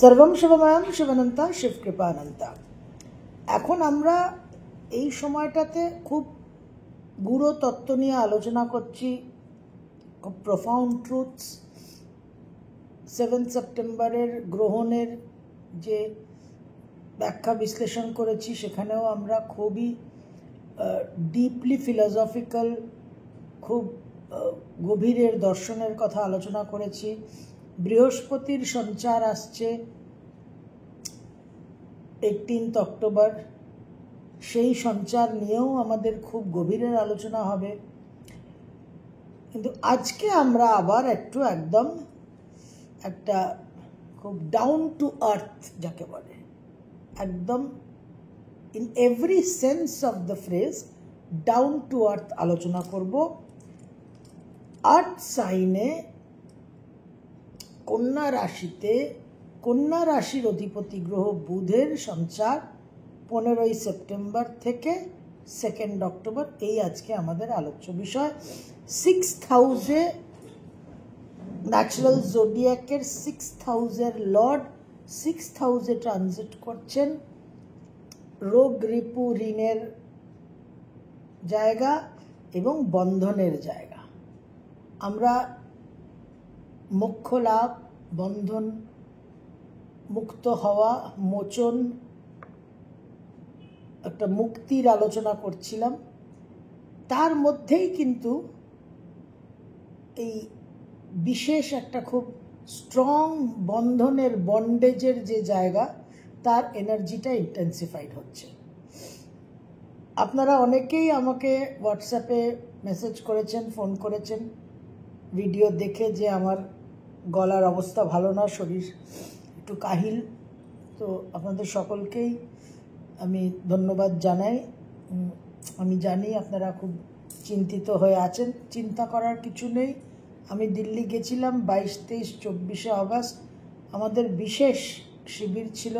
সর্বম শিবময়ম শিবানন্তা শিবকৃপানন্তা। এখন আমরা এই সময়টাতে খুব গূঢ় তত্ত্ব নিয়ে আলোচনা করছি, খুব প্রফাউন্ড ট্রুথস। 7 সেপ্টেম্বরের গ্রহণের যে ব্যাখ্যা বিশ্লেষণ করেছি সেখানেও আমরা খুবই ডিপলি ফিলসফিক্যাল, খুব গভীরের দর্শনের কথা আলোচনা করেছি। বৃহস্পতির সঞ্চার আসছে 18 অক্টোবর, সেই সঞ্চার নিয়েও আমাদের খুব গভীরের আলোচনা হবে। কিন্তু আজকে আমরা আবার একদম একটা খুব ডাউন টু আর্থ যাকে বলে, একদম in every sense of the phrase down to earth আলোচনা করব। আর্থ সাইনে কন্যা রাশিতে, কন্যা রাশির অধিপতি গ্রহ বুধের সঞ্চার 15 সেপ্টেম্বর থেকে 2 অক্টোবর, এই আজকে আমাদের আলোচ্য বিষয়। 6th হাউসে ন্যাচারাল জোডিয়াকের 6th হাউসের লর্ড 6th হাউসে ট্রানজিট করছেন। রোগ রিপু ঋণের জায়গা এবং বন্ধনের জায়গা। আমরা মোক্ষ লাভ, বন্ধন মুক্ত হওয়া, মোচন, একটা মুক্তির আলোচনা করছিলাম। তার মধ্যেই কিন্তু এই বিশেষ একটা খুব স্ট্রং বন্ধনের, বন্ডেজের যে জায়গা, তার এনার্জিটা ইন্টেন্সিফাইড হচ্ছে। আপনারা অনেকেই আমাকে হোয়াটসঅ্যাপে মেসেজ করেছেন, ফোন করেছেন ভিডিও দেখে যে আমার গলার অবস্থা ভালো না, শরীর একটু কাহিল। তো আপনাদের সকলকেই আমি ধন্যবাদ জানাই। আমি জানি আপনারা খুব চিন্তিত হয়ে আছেন, চিন্তা করার কিছু নেই। আমি দিল্লি গেছিলাম 22, 23, 24 আগস্ট। আমাদের বিশেষ শিবির ছিল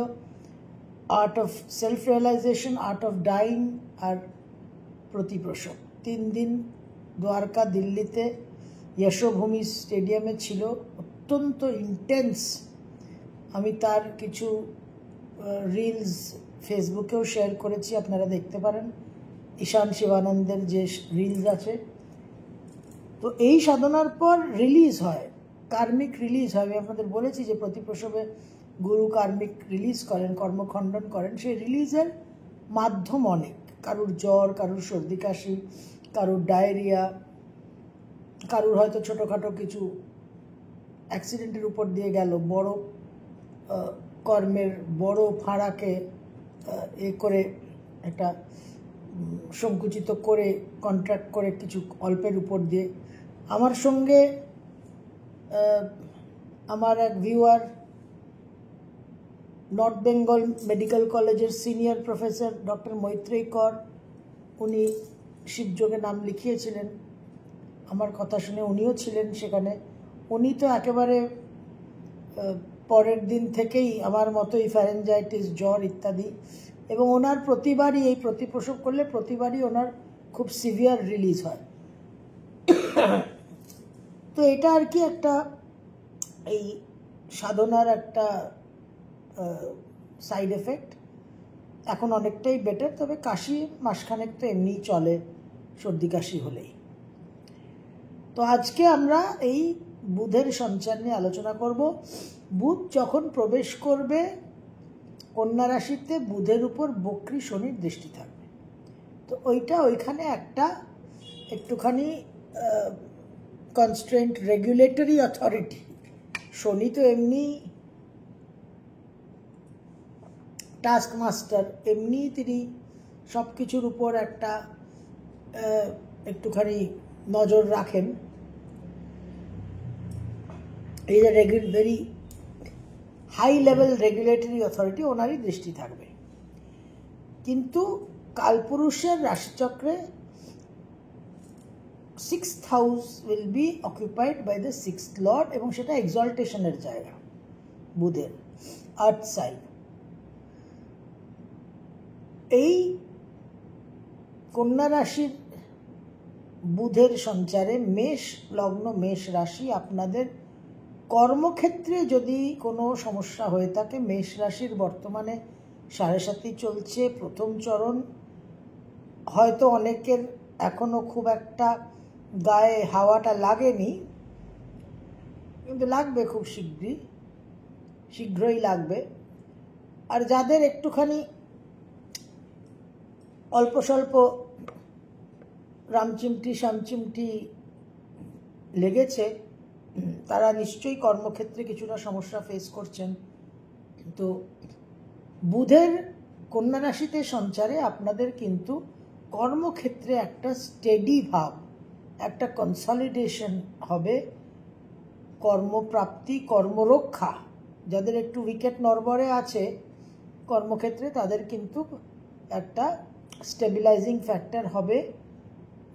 art of self realization, art of dying আর প্রতিপ্রসব। 3 দিন দ্বারকা, দিল্লিতে যশোভূমি স্টেডিয়ামে ছিল, অত্যন্ত ইন্টেন্স। আমি তার কিছু রিলস ফেসবুকেও শেয়ার করেছি, আপনারা দেখতে পারেন। ঈশান শিবানন্দের যে রিলস আছে, তো এই সাধনার পর রিলিজ হয়, কার্মিক রিলিজ হয়। আমি আপনাদের বলেছি যে প্রতিপ্রসবে গুরু কার্মিক রিলিজ করেন, কর্মখণ্ডন করেন। সেই রিলিজের মাধ্যম অনেক, কারুর জ্বর, কারুর সর্দি কাশি, কারুর ডায়রিয়া, কারুর হয়তো ছোটোখাটো কিছু অ্যাক্সিডেন্টের উপর দিয়ে গেল, বড় কর্মের বড় ফাঁড়াকে করে একটা সংকুচিত করে কন্ট্রাক্ট করে কিছু অল্পের উপর দিয়ে। আমার সঙ্গে আমার এক ভিউয়ার, নর্থ বেঙ্গল মেডিকেল কলেজের সিনিয়র প্রফেসর ডক্টর মৈত্রেয়ী কর, উনি শিবযোগে নাম লিখিয়েছিলেন। আমার কথা শুনে উনিও ছিলেন সেখানে। উনি তো একেবারে পরের দিন থেকেই আমার মতোই ফ্যারেঞ্জাইটিস, জ্বর ইত্যাদি, এবং ওনার প্রতিবারই এই প্রতিপ্রসব করলে প্রতিবারই ওনার খুব সিভিয়ার রিলিজ হয়। তো এটা আর কি একটা এই সাধনার একটা সাইড এফেক্ট। এখন অনেকটাই বেটার, তবে কাশি মাসখানেক তো এমনিই চলে সর্দি কাশি হলেই। তো আজকে আমরা এই বুধের সঞ্চার নিয়ে আলোচনা করব। বুধ যখন প্রবেশ করবে কন্যা রাশিতে, বুধের উপর বক্রী শনির দৃষ্টি থাকবে। তো ওইখানে একটা একটুখানি কনস্ট্রেন্ট, রেগুলেটরি অথরিটি। শনি তো এমনি টাস্ক মাস্টার, এমনি তিনি সব কিছুর উপর একটা একটুখানি নজর রাখেন। এই যে very high level regulatory authority, ওনারই দৃষ্টি থাকবে। কিন্তু কালপুরুষের রাশিচক্রে 6th house will be occupied by the 6th lord, এবং সেটা এক্সল্টেশনের জায়গা বুধের, আর্থ সাইড। এই কন্যা রাশির বুধের সঞ্চারে মেষ লগ্ন, মেষ রাশি আপনাদের কর্মক্ষেত্রে যদি কোনো সমস্যা হয়ে থাকে, মেষ রাশির বর্তমানে 7.5 চলছে, প্রথম চরণ। হয়তো অনেকের এখনো খুব একটা গায়ে হাওয়াটা লাগেনি, কিন্তু লাগবে খুব শীঘ্রই লাগবে। আর যাদের একটুখানি অল্প স্বল্প রামচিমটি শামচিমটি লেগেছে, তারা নিশ্চয়ই কর্মক্ষেত্রে কিছুটা সমস্যা ফেস করছেন। তো বুধের কন্যা রাশিতে সঞ্চারে আপনাদের কিন্তু কর্মক্ষেত্রে একটা স্টেডি ভাব, একটা কনসলিডেশন হবে, কর্মপ্রাপ্তি, কর্মরক্ষা। যাদের একটু উইকেট নড়বড়ে আছে কর্মক্ষেত্রে, তাদের কিন্তু একটা স্টেবিলাইজিং ফ্যাক্টর হবে।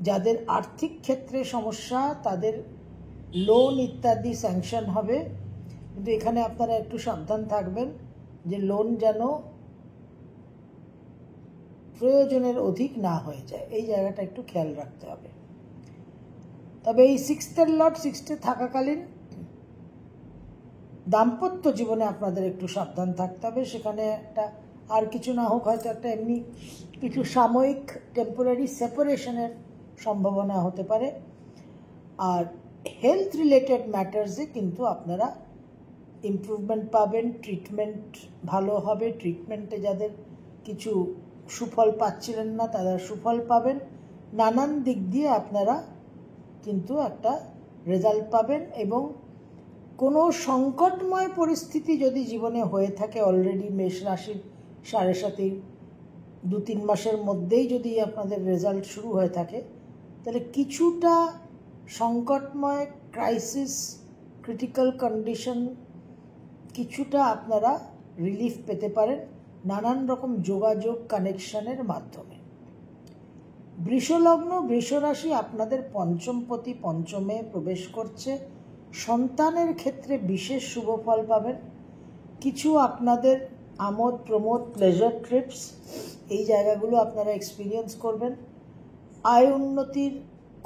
যাদের আর্থিক ক্ষেত্রে সমস্যা, তাদের লোন ইত্যাদি স্যাংশন হবে, কিন্তু এখানে আপনারা একটু সাবধান থাকবেন যে লোন যেন প্রয়োজনের অধিক না হয়ে যায়, এই জায়গাটা একটু খেয়াল রাখতে হবে। তবে এই 6th লর্ড 6th থাকাকালীন দাম্পত্য জীবনে আপনাদের একটু সাবধান থাকতে হবে। সেখানে একটা, আর কিছু না হোক, হয়তো একটা এমনি কিছু সাময়িক টেম্পোরারি সেপারেশনের সম্ভাবনা হতে পারে। আর হেলথ রিলেটেড ম্যাটার্সে কিন্তু আপনারা ইমপ্রুভমেন্ট পাবেন, ট্রিটমেন্ট ভালো হবে। ট্রিটমেন্টে যাদের কিছু সুফল পাচ্ছিলেন না, তারা সুফল পাবেন। নানান দিক দিয়ে আপনারা কিন্তু একটা রেজাল্ট পাবেন। এবং কোনো সংকটময় পরিস্থিতি যদি জীবনে হয়ে থাকে, অলরেডি মেষ রাশির 7.5 2-3 মাসের মধ্যেই যদি আপনাদের রেজাল্ট শুরু হয়ে থাকে, তাহলে কিছুটা সংকটময়, ক্রাইসিস, ক্রিটিক্যাল কন্ডিশন, কিছুটা আপনারা রিলিফ পেতে পারেন নানান রকম যোগাযোগ কানেকশনের মাধ্যমে। বৃষলগ্ন, বৃষরাশি আপনাদের পঞ্চমপতি পঞ্চমে প্রবেশ করছে। সন্তানের ক্ষেত্রে বিশেষ শুভ ফল পাবেন। কিছু আপনাদের আমোদ প্রমোদ, প্লেজার ট্রিপস, এই জায়গাগুলো আপনারা এক্সপিরিয়েন্স করবেন। আয় উন্নতির,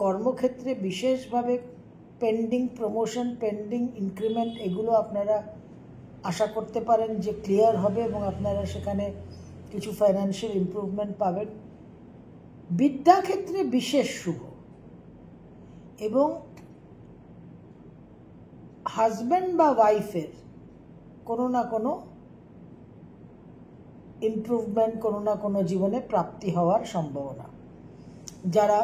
কর্মক্ষেত্রে বিশেষভাবে পেন্ডিং প্রমোশন, পেন্ডিং ইনক্রিমেন্ট, এগুলো আপনারা আশা করতে পারেন যে ক্লিয়ার হবে এবং আপনারা সেখানে কিছু ফাইন্যান্সিয়াল ইমপ্রুভমেন্ট পাবেন। বিদ্যাক্ষেত্রে বিশেষ শুভ, এবং হাজব্যান্ড বা ওয়াইফের কোনো না কোনো ইমপ্রুভমেন্ট, কোনো না কোনো জীবনে প্রাপ্তি হওয়ার সম্ভাবনা। যারা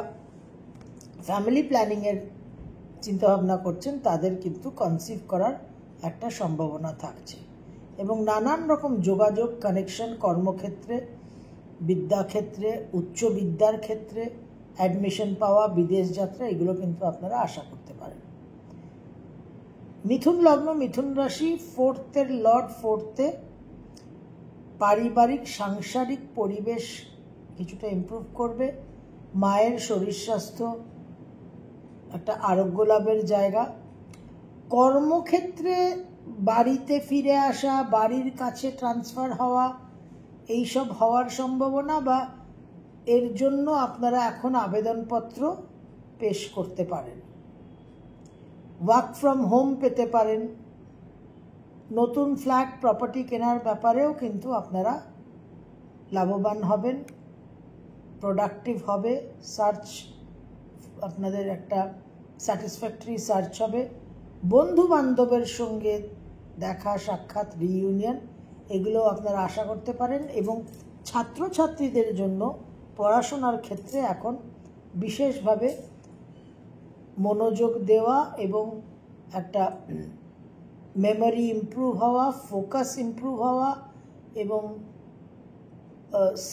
ফ্যামিলি প্ল্যানিংয়ের চিন্তাভাবনা করছেন, তাদের কিন্তু কনসিভ করার একটা সম্ভাবনা থাকছে। এবং নানান রকম যোগাযোগ কানেকশন কর্মক্ষেত্রে, বিদ্যাক্ষেত্রে, উচ্চ বিদ্যার ক্ষেত্রে অ্যাডমিশন পাওয়া, বিদেশ যাত্রা, এগুলো কিন্তু আপনারা আশা করতে পারেন। মিথুন লগ্ন, মিথুন রাশি, 4th লর্ড 4th, পারিবারিক সাংসারিক পরিবেশ কিছুটা ইমপ্রুভ করবে। মায়ের শরীর স্বাস্থ্য, একটা আরোগ্য লাভের জায়গা। কর্মক্ষেত্রে বাড়িতে ফিরে আসা, বাড়ির কাছে ট্রান্সফার হওয়া, এইসব হওয়ার সম্ভাবনা, বা এর জন্য আপনারা এখন আবেদনপত্র পেশ করতে পারেন। ওয়ার্ক ফ্রম হোম পেতে পারেন। নতুন ফ্ল্যাট প্রপার্টি কেনার ব্যাপারেও কিন্তু আপনারা লাভবান হবেন, প্রোডাক্টিভ হবে। সার্চ, আপনাদের একটা স্যাটিসফ্যাক্টরি সার্চ হবে। বন্ধু বান্ধবের সঙ্গে দেখা সাক্ষাৎ, রিইউনিয়ন, এগুলো আপনারা আশা করতে পারেন। এবং ছাত্রছাত্রীদের জন্য পড়াশোনার ক্ষেত্রে এখন বিশেষভাবে মনোযোগ দেওয়া এবং একটা মেমোরি ইমপ্রুভ হওয়া, ফোকাস ইমপ্রুভ হওয়া এবং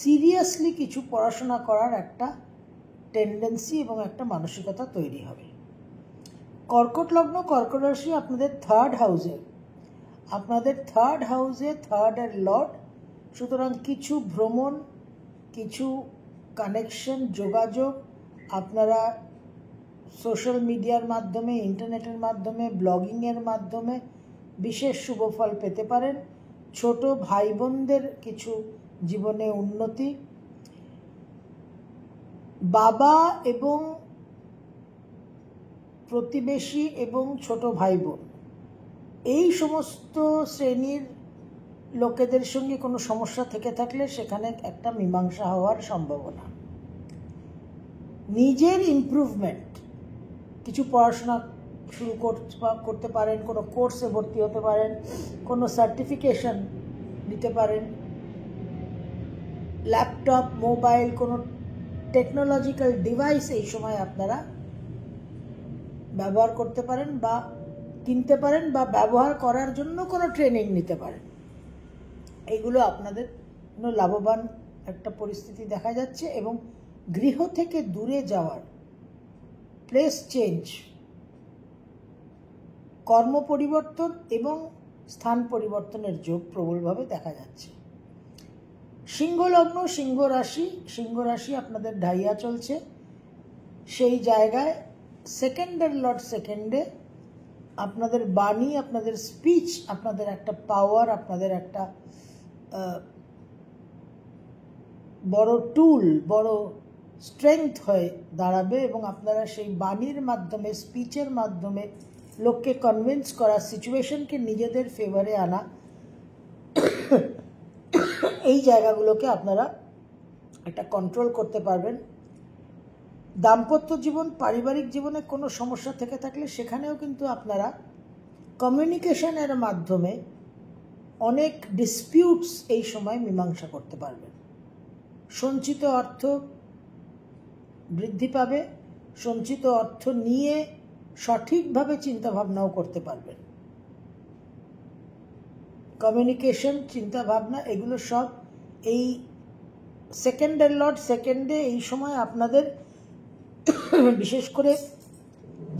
সিরিয়াসলি কিছু পড়াশোনা করার একটা টেন্ডেন্সি এবং একটা মানসিকতা তৈরি হবে। কর্কট লগ্ন, কর্কট রাশি আপনাদের 3rd হাউসে, আপনাদের 3rd হাউসে 3rd লর্ড। সুতরাং কিছু ভ্রমণ, কিছু কানেকশন, যোগাযোগ আপনারা সোশ্যাল মিডিয়ার মাধ্যমে, ইন্টারনেটের মাধ্যমে, ব্লগিংয়ের মাধ্যমে বিশেষ শুভ ফল পেতে পারেন। ছোট ভাই বোনদের কিছু জীবনে উন্নতি। বাবা এবং প্রতিবেশী এবং ছোট ভাই বোন এই সমস্ত শ্রেণীর লোকেদের সঙ্গে কোনো সমস্যা থেকে থাকলে সেখানে একটা মীমাংসা হওয়ার সম্ভাবনা। নিজের ইমপ্রুভমেন্ট, কিছু পড়াশোনা শুরু করতে পারেন, কোনো কোর্সে ভর্তি হতে পারেন, কোনো সার্টিফিকেশন নিতে পারেন, ল্যাপটপ, মোবাইল, কোনো টেকনোলজিক্যাল ডিভাইস এই সময় আপনারা ব্যবহার করতে পারেন বা কিনতে পারেন বা ব্যবহার করার জন্য কোনো ট্রেনিং নিতে পারেন। এইগুলো আপনাদের লাভবান একটা পরিস্থিতি দেখা যাচ্ছে। এবং গৃহ থেকে দূরে যাওয়ার, প্লেস চেঞ্জ, কর্ম পরিবর্তন এবং স্থান পরিবর্তনের যোগ প্রবলভাবে দেখা যাচ্ছে। সিংহ লগ্ন, সিংহ রাশি আপনাদের ঢাইয়া চলছে। সেই জায়গায় সেকেন্ডের লর্ড সেকেন্ডে আপনাদের বাণী, আপনাদের স্পিচ, আপনাদের একটা পাওয়ার, আপনাদের একটা বড় টুল, বড় স্ট্রেংথ হয়ে দাঁড়াবে এবং আপনারা সেই বাণীর মাধ্যমে, স্পিচের মাধ্যমে লোককে কনভিন্স করা, সিচুয়েশনকে নিজেদের ফেভারে আনা, এই জায়গাগুলোকে আপনারা একটা কন্ট্রোল করতে পারবেন। দাম্পত্য জীবন, পারিবারিক জীবনে কোনো সমস্যা থেকে থাকলে সেখানেও কিন্তু আপনারা কমিউনিকেশনের মাধ্যমে অনেক ডিসপিউটস এই সময় মীমাংসা করতে পারবেন। সঞ্চিত অর্থ বৃদ্ধি পাবে, সঞ্চিত অর্থ নিয়ে সঠিকভাবে চিন্তাভাবনাও করতে পারবেন। কমিউনিকেশন, চিন্তাভাবনা, এগুলো সব এই সেকেন্ডের লর্ড সেকেন্ডে এই সময় আপনাদের, বিশেষ করে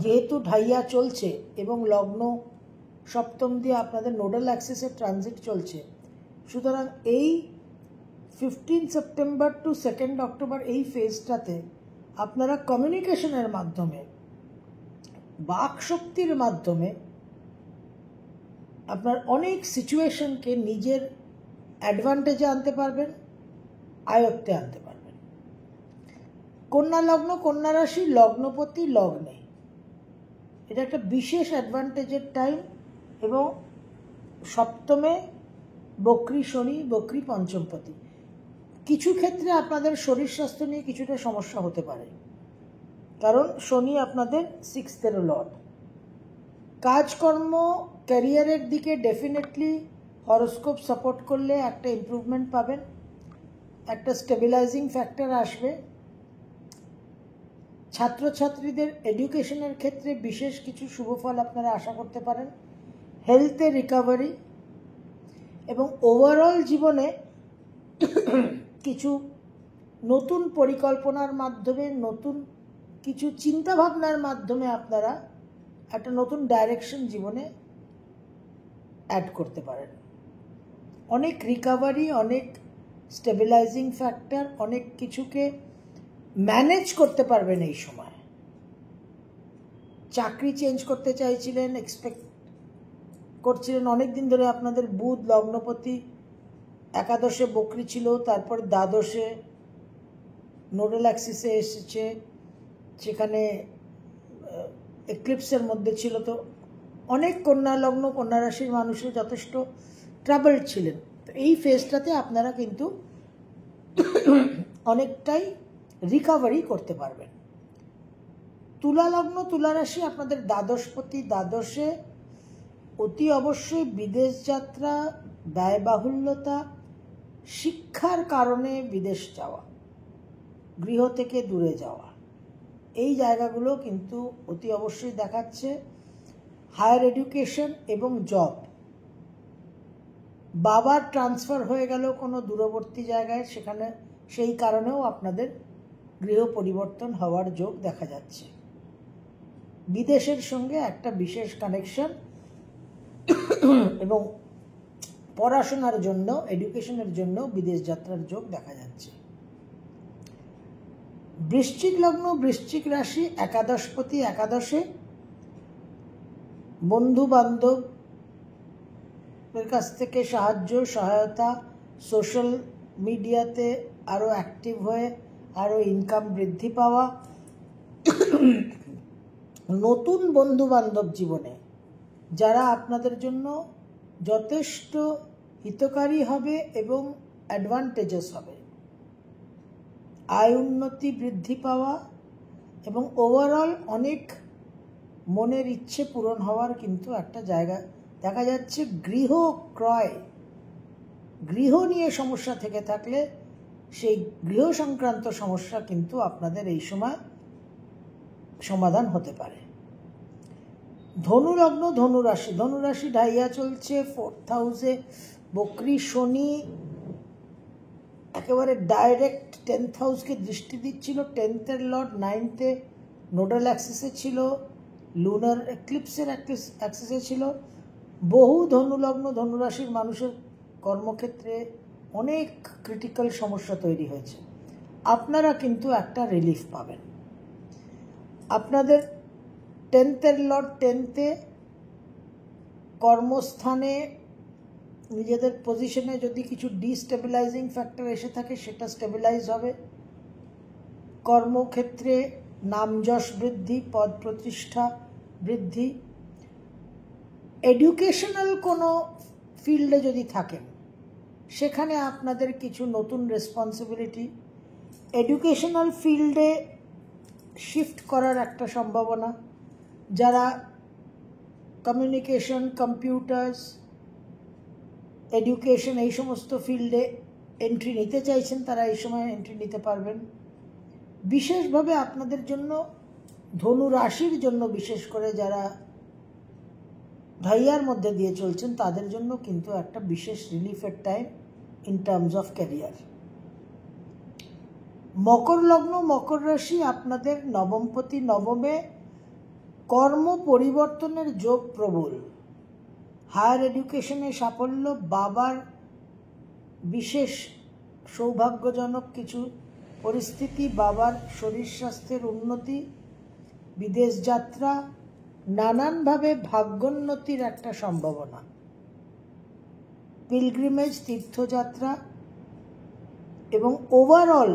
যেহেতু ঢাইয়া চলছে এবং লগ্ন সপ্তম দিয়ে আপনাদের নোডাল অ্যাক্সিসের ট্রানজিট চলছে, সুতরাং এই 15 সেপ্টেম্বর টু 2 অক্টোবর এই ফেজটাতে আপনারা কমিউনিকেশনের মাধ্যমে, বাক শক্তির মাধ্যমে আপনার অনেক সিচুয়েশনকে নিজের অ্যাডভান্টেজে আনতে পারবেন, আয়ত্তে আনতে পারবেন। কন্যা লগ্ন, কন্যা রাশি, লগ্নপতি লগ্নে, এটা একটা বিশেষ অ্যাডভান্টেজের টাইম। এবং সপ্তমে বক্রী শনি, বক্রী পঞ্চমপতি, কিছু ক্ষেত্রে আপনাদের শরীর স্বাস্থ্য নিয়ে কিছুটা সমস্যা হতে পারে, কারণ শনি আপনাদের 6th লর্ড। কাজকর্ম, ক্যারিয়ারের দিকে ডেফিনেটলি হরোস্কোপ সাপোর্ট করলে একটা ইমপ্রুভমেন্ট পাবেন, একটা স্টেবিলাইজিং ফ্যাক্টর আসবে। ছাত্রছাত্রীদের এডুকেশনের ক্ষেত্রে বিশেষ কিছু শুভফল আপনারা আশা করতে পারেন। হেলথে রিকভারি এবং ওভারঅল জীবনে কিছু নতুন পরিকল্পনার মাধ্যমে, নতুন কিছু চিন্তাভাবনার মাধ্যমে আপনারা একটা নতুন ডাইরেকশন জীবনে অ্যাড করতে পারেন। অনেক রিকভারি, অনেক স্টেবিলাইজিং ফ্যাক্টর, অনেক কিছুকে ম্যানেজ করতে পারবেন এই সময়। চাকরি চেঞ্জ করতে চাইছিলেন, এক্সপেক্ট করছিলেন অনেক দিন ধরে, আপনাদের বুধ লগ্নপতি একাদশে বক্রী ছিল, তারপর দ্বাদশে নোডাল অ্যাক্সিসে এসেছে, সেখানে এক্লিপসের মধ্যে ছিল। তো অনেক কন্যা লগ্ন, কন্যা রাশির মানুষের যথেষ্ট ট্রাবলড ছিলেন। তো এই ফেজটাতে আপনারা কিন্তু অনেকটাই রিকভারি করতে পারবেন। তুলা লগ্ন, তুলা রাশি আপনাদের দ্বাদশপতি, দ্বাদশে অতি অবশ্যই বিদেশ যাত্রা, ব্যয়বাহুল্যতা, শিক্ষার কারণে বিদেশ যাওয়া, গৃহ থেকে দূরে যাওয়া, এই জায়গাগুলো কিন্তু অতি অবশ্যই দেখাচ্ছে। হায়ার এডুকেশন এবং জব, বাবার ট্রান্সফার হয়ে গেল কোনো দূরবর্তী জায়গায়, সেখানে সেই কারণেও আপনাদের গৃহ পরিবর্তন হওয়ার যোগ দেখা যাচ্ছে। বিদেশের সঙ্গে একটা বিশেষ কানেকশন এবং পড়াশোনার জন্য, এডুকেশনের জন্য বিদেশ যাত্রার যোগ দেখা যাচ্ছে। বৃশ্চিক লগ্ন, বৃশ্চিক রাশি, একাদশপতি একাদশে, বন্ধু বান্ধবের কাছ থেকে সাহায্য, সহায়তা, সোশ্যাল মিডিয়াতে আরও অ্যাক্টিভ হয়ে আরও ইনকাম বৃদ্ধি পাওয়া, নতুন বন্ধু বান্ধব জীবনে যারা আপনাদের জন্য যথেষ্ট হিতকারী হবে এবং অ্যাডভান্টেজেস হবে। আয় উন্নতি, বৃদ্ধি পাওয়া এবং ওভারঅল অনেক মনের ইচ্ছে পূরণ হওয়ার কিন্তু একটা জায়গা দেখা যাচ্ছে। গৃহ ক্রয়, গৃহ নিয়ে সমস্যা থেকে থাকলে সেই গৃহ সংক্রান্ত সমস্যা কিন্তু আপনাদের এই সময় সমাধান হতে পারে। ধনুলগ্ন, ধনুরাশি, ধনুরাশি ঢাইয়া চলছে 4th হাউসে বকরি শনি একেবারে ডাইরেক্ট 10th হাউসকে দৃষ্টি দিচ্ছিল। 10th-এর লর্ড 9th-এ নোডাল অ্যাক্সিসে ছিল, লুনার এক্লিপসের অ্যাক্সিসে ছিল। বহু ধনুলগ্ন ধনুরাশির মানুষের কর্মক্ষেত্রে অনেক ক্রিটিক্যাল সমস্যা তৈরি হয়েছে। আপনারা কিন্তু একটা রিলিফ পাবেন। আপনাদের 10th-এর লর্ড 10th-এ কর্মস্থানে নিজেদের পজিশনে যদি কিছু ডিস্টেবিলাইজিং ফ্যাক্টর এসে থাকে সেটা স্টেবিলাইজ হবে। কর্মক্ষেত্রে নামযশ বৃদ্ধি, পদ প্রতিষ্ঠা বৃদ্ধি। এডুকেশনাল কোনো ফিল্ডে যদি থাকেন সেখানে আপনাদের কিছু নতুন রেসপন্সিবিলিটি, এডুকেশনাল ফিল্ডে শিফট করার একটা সম্ভাবনা। যারা কমিউনিকেশন, কম্পিউটার্স, এডুকেশন এই সমস্ত ফিল্ডে এন্ট্রি নিতে চাইছেন তারা এই সময় এন্ট্রি নিতে পারবেন। বিশেষভাবে আপনাদের জন্য, ধনু রাশির জন্য বিশেষ করে যারা ঢাইয়ার মধ্যে দিয়ে চলছেন তাদের জন্য কিন্তু একটা বিশেষ রিলিফের time in terms of career. মকর লগ্ন, মকর রাশি আপনাদের নবমপতি নবমে, কর্ম পরিবর্তনের যোগ প্রবল। হায়ার এডুকেশনে সাফল্য, বাবার বিশেষ সৌভাগ্যজনক কিছু পরিস্থিতি, বাবার শরীর স্বাস্থ্যের উন্নতি, বিদেশ যাত্রা, নানানভাবে ভাগ্যোন্নতির একটা সম্ভাবনা, পিলগ্রিমেজ, তীর্থযাত্রা এবং ওভারঅল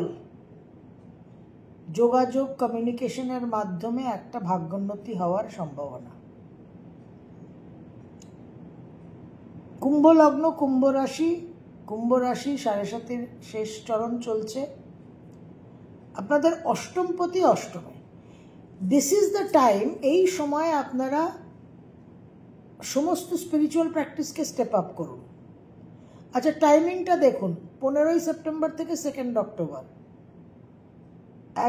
যোগাযোগ, কমিউনিকেশনের মাধ্যমে একটা ভাগ্যোন্নতি হওয়ার সম্ভাবনা। কুম্ভ লগ্ন, কুম্ভ রাশি, কুম্ভ রাশি 7.5-এর শেষ চরণ চলছে। আপনাদের অষ্টমপতি অষ্টমে, দিস ইজ দ্য টাইম, এই সময় আপনারা সমস্ত স্পিরিচুয়াল প্র্যাকটিসকে স্টেপ আপ করুন। আচ্ছা, টাইমিংটা দেখুন, 15ই সেপ্টেম্বর থেকে 2nd অক্টোবর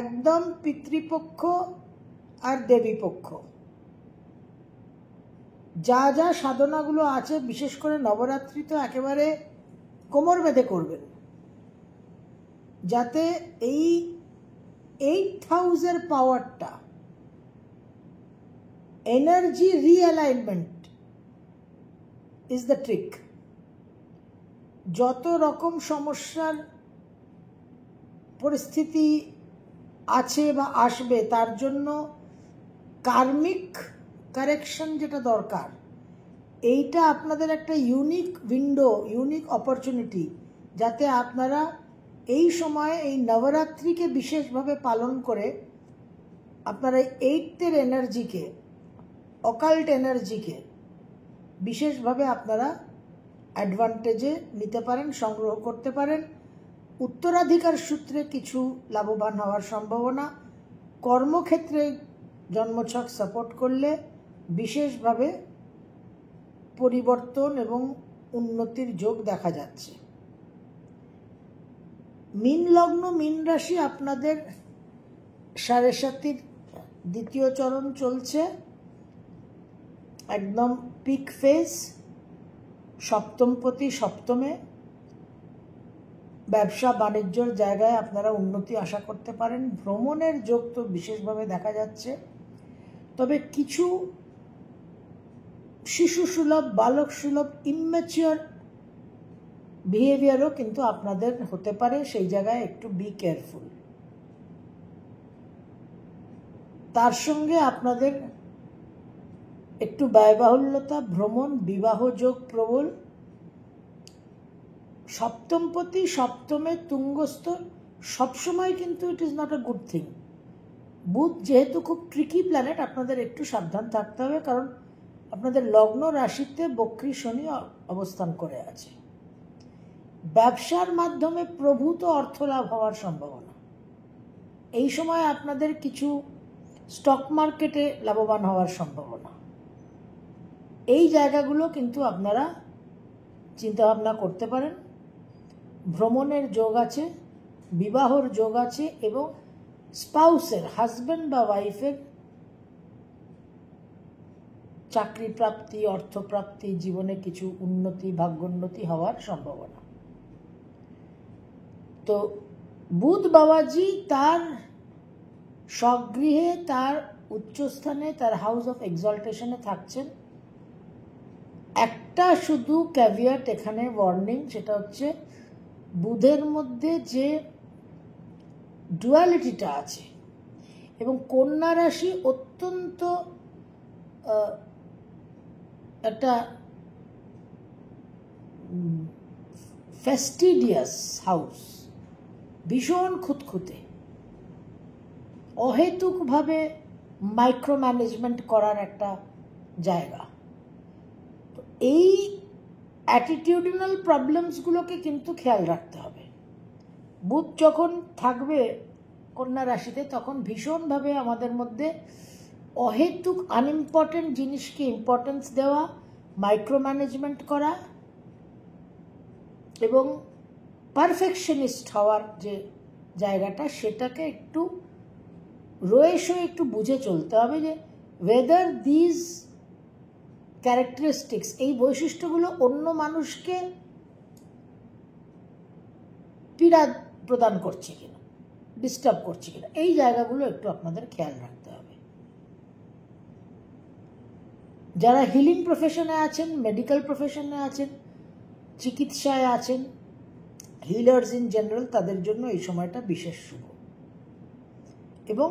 একদম পিতৃপক্ষ আর দেবীপক্ষ। যা যা সাধনাগুলো আছে, বিশেষ করে নবরাত্রি তো একেবারে কোমর বেঁধে করবেন, যাতে এই 8th হাউসের পাওয়ারটা, এনার্জি রিঅ্যালাইনমেন্ট ইজ দ্য ট্রিক। যত রকম সমস্যার পরিস্থিতি আছে বা আসবে তার জন্য কার্মিক কারেকশন যেটা দরকার, এইটা আপনাদের একটা ইউনিক উইন্ডো, ইউনিক অপরচুনিটি, যাতে আপনারা এই সময় এই নবরাত্রিকে বিশেষভাবে পালন করে আপনারা 8th-এর এনার্জিকে, অকাল্ট এনার্জিকে বিশেষভাবে আপনারা অ্যাডভান্টেজে নিতে পারেন, সংগ্রহ করতে পারেন। উত্তরাধিকার সূত্রে কিছু লাভবান হওয়ার সম্ভাবনা, কর্মক্ষেত্রে জন্মছক সাপোর্ট করলে বিশেষভাবে পরিবর্তন এবং উন্নতির যোগ দেখা যাচ্ছে। মীন লগ্ন, মীন রাশি আপনাদের 7.5-এর দ্বিতীয় চরণ চলছে, একদম পিক ফেজ। সপ্তমপতি সপ্তমে, ব্যবসা বাণিজ্যর জায়গায় আপনারা উন্নতি আশা করতে পারেন। ভ্রমণের যোগ তো বিশেষভাবে দেখা যাচ্ছে, তবে কিছু শিশু সুলভ, বালক সুলভ, ইম্যাচিওর বিহেভিয়ারও কিন্তু আপনাদের হতে পারে, সেই জায়গায় একটু বি কেয়ারফুল। তার সঙ্গে আপনাদের একটু ব্যয়বাহুল্যতা, ভ্রমণ, বিবাহ যোগ প্রবল। সপ্তমপতি সপ্তমে তুঙ্গস্থ, সবসময় কিন্তু it is not a good thing. বুধ যেহেতু খুব ট্রিকি প্ল্যানেট, আপনাদের একটু সাবধান থাকতে হবে, কারণ আপনাদের লগ্ন রাশিতে বক্রী শনি অবস্থান করে আছে। ব্যবসার মাধ্যমে প্রভূত অর্থ লাভ হওয়ার সম্ভাবনা। এই সময় আপনাদের কিছু স্টক মার্কেটে লাভবান হওয়ার সম্ভাবনা। এই জায়গাগুলো কিন্তু আপনারা চিন্তাভাবনা করতে পারেন। ভ্রমণের যোগ আছে, বিবাহর যোগ আছে এবং স্পাউসের, হাজব্যান্ড বা ওয়াইফের চাকরি প্রাপ্তি, অর্থপ্রাপ্তি, জীবনে কিছু উন্নতি, ভাগ্যোন্নতি হওয়ার সম্ভাবনা। তো বুধ বাবাজি তার স্বগৃহে, তার উচ্চস্থানে, তার হাউস অফ এক্সল্টেশনে থাকছেন। একটা শুধু ক্যাভিয়াট এখানে, ওয়ার্নিং, সেটা হচ্ছে বুধের মধ্যে যে ডুয়ালিটিটা আছে এবং কন্যা রাশি অত্যন্ত একটা ফেস্টিডিয়াস হাউস, ভীষণ খুঁতখুঁতে, অহেতুকভাবে মাইক্রো ম্যানেজমেন্ট করার একটা জায়গা। তো এই অ্যাটিটিউডিনাল প্রবলেমসগুলোকে কিন্তু খেয়াল রাখতে হবে। বুধ যখন থাকবে কন্যা রাশিতে তখন ভীষণভাবে আমাদের মধ্যে অহেতুক আনইম্পর্টেন্ট জিনিসকে ইম্পর্টেন্স দেওয়া, মাইক্রো ম্যানেজমেন্ট করা এবং পারফেকশনিস্ট হওয়ার যে জায়গাটা, সেটাকে একটু রয়েসও একটু বুঝে চলতে হবে যে ওয়েদার দিজ ক্যারেক্টারিস্টিক্স, এই বৈশিষ্ট্যগুলো অন্য মানুষকে পীড়া প্রদান করছে কিনা, ডিস্টার্ব করছে কিনা, এই জায়গাগুলো একটু আপনাদের খেয়াল রাখতে হবে। যারা হিলিং প্রফেশনে আছেন, মেডিকেল প্রফেশনে আছেন, চিকিৎসায় আছেন, হিলার্স ইন জেনারেল, তাদের জন্য এই সময়টা বিশেষ শুভ। এবং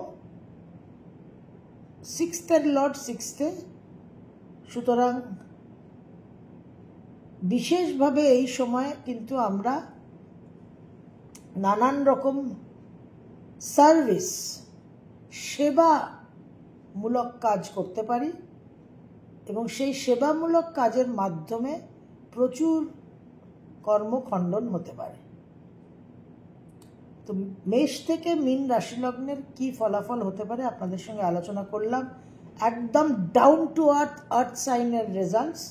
সিক্সথের লর্ড সিক্সথে, সুতরাং বিশেষভাবে এই সময় কিন্তু আমরা নানান রকম সার্ভিস, সেবামূলক কাজ করতে পারি এবং সেই সেবামূলক কাজের মাধ্যমে প্রচুর কর্মখণ্ডন হতে পারে। তো মেষ থেকে মীন রাশি লগ্নের কি ফলাফল হতে পারে আপনাদের সঙ্গে আলোচনা করলাম। একদম ডাউন টু আর্থ, আর্থ সাইনের রেজাল্টস।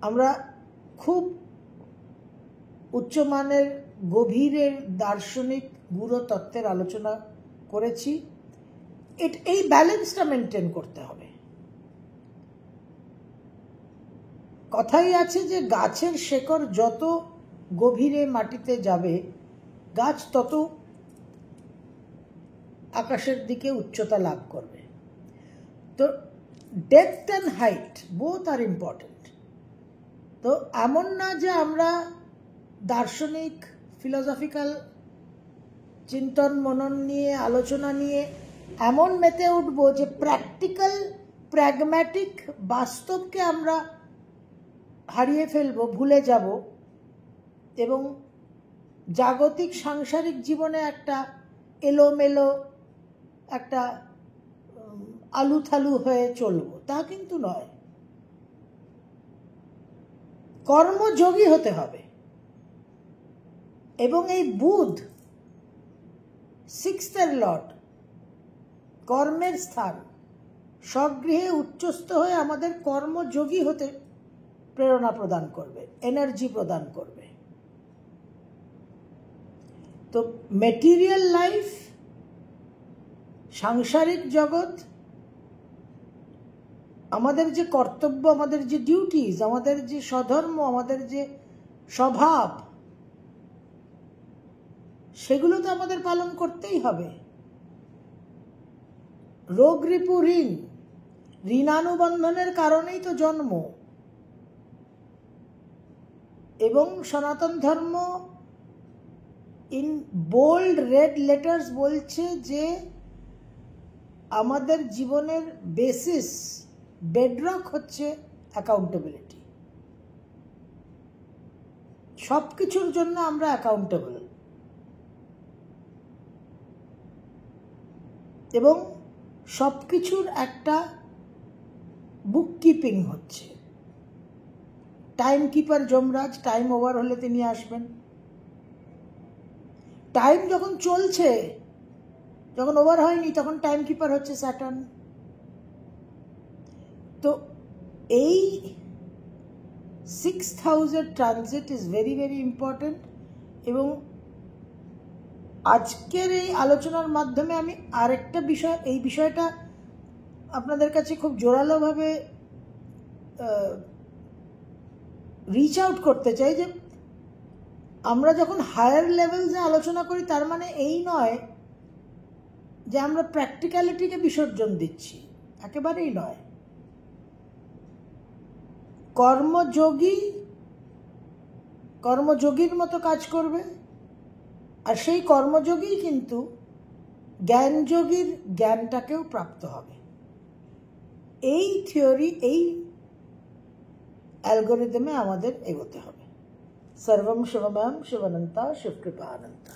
আমরা খুব উচ্চমানের গভীরের দার্শনিক গুরু তত্ত্বের আলোচনা করেছি। এই ব্যালেন্সটা মেনটেন করতে হবে। কথাই আছে যে গাছের শেকড় যত গভীরে মাটিতে যাবে, গাছ তত আকাশের দিকে উচ্চতা লাভ করবে। তো depth and height both are important. তো এমন না যে আমরা দার্শনিক, ফিলোসফিক্যাল চিন্তন মনন নিয়ে, আলোচনা নিয়ে এমন মেতে উঠবো যে প্র্যাকটিক্যাল, প্র্যাগম্যাটিক বাস্তবকে আমরা হারিয়ে ফেলবো, ভুলে যাব এবং জাগতিক সাংসারিক জীবনে একটা এলোমেলো, একটা আলুথালু হয়ে চলবো, তা কিন্তু নয়। কর্মযোগী হতে হবে। এবং এই বুধ সিক্সথের লর্ড, কর্মের স্থান, স্বগৃহে উচ্চস্থ হয়ে আমাদের কর্মযোগী হতে প্রেরণা প্রদান করবে, এনার্জি প্রদান করবে। তো মেটেরিয়াল লাইফ, সাংসারিক জগৎ, আমাদের যে কর্তব্য, আমাদের যে ডিউটিজ, আমাদের যে স্বধর্ম, আমাদের যে স্বভাব, সেগুলো তো আমাদের পালন করতেই হবে। রোগ রিপু ঋণ, ঋণানুবন্ধনের কারণেই তো জন্ম। এবং সনাতন ধর্ম ইন বোল্ড রেড লেটার্স বলছে যে আমাদের জীবনের বেসিস, বেডরক হচ্ছে অ্যাকাউন্টেবিলিটি। সব কিছুর জন্য আমরা অ্যাকাউন্টেবল এবং সব কিছুর একটা বুক কিপিং হচ্ছে। Time keeper Yamraj, time over হলে তিনি আসবেন। টাইম যখন চলছে, যখন ওভার হয়নি, তখন টাইম কিপার হচ্ছে স্যাটার্ন। তো এই 6th হাউসের transit is very very important. এবং আজকের এই আলোচনার মাধ্যমে আমি আরেকটা বিষয়, এই বিষয়টা আপনাদের কাছে খুব জোরালোভাবে রিচ আউট করতে চাই যে আমরা যখন হায়ার লেভেলসে আলোচনা করি, তার মানে এই নয় যে আমরা প্র্যাকটিক্যালিটিকে বিসর্জন দিচ্ছি, একেবারেই নয়। কর্মযোগীর মতো কাজ করবে, আর সেই কর্মযোগী কিন্তু জ্ঞানযোগীর জ্ঞানটাকেও প্রাপ্ত হবে। এই থিওরি, এই অ্যালগোরিদমে আমাদের এগোতে হবে। সর্বম শিবময়ম শিবানন্তা শিবকৃপানন্তা।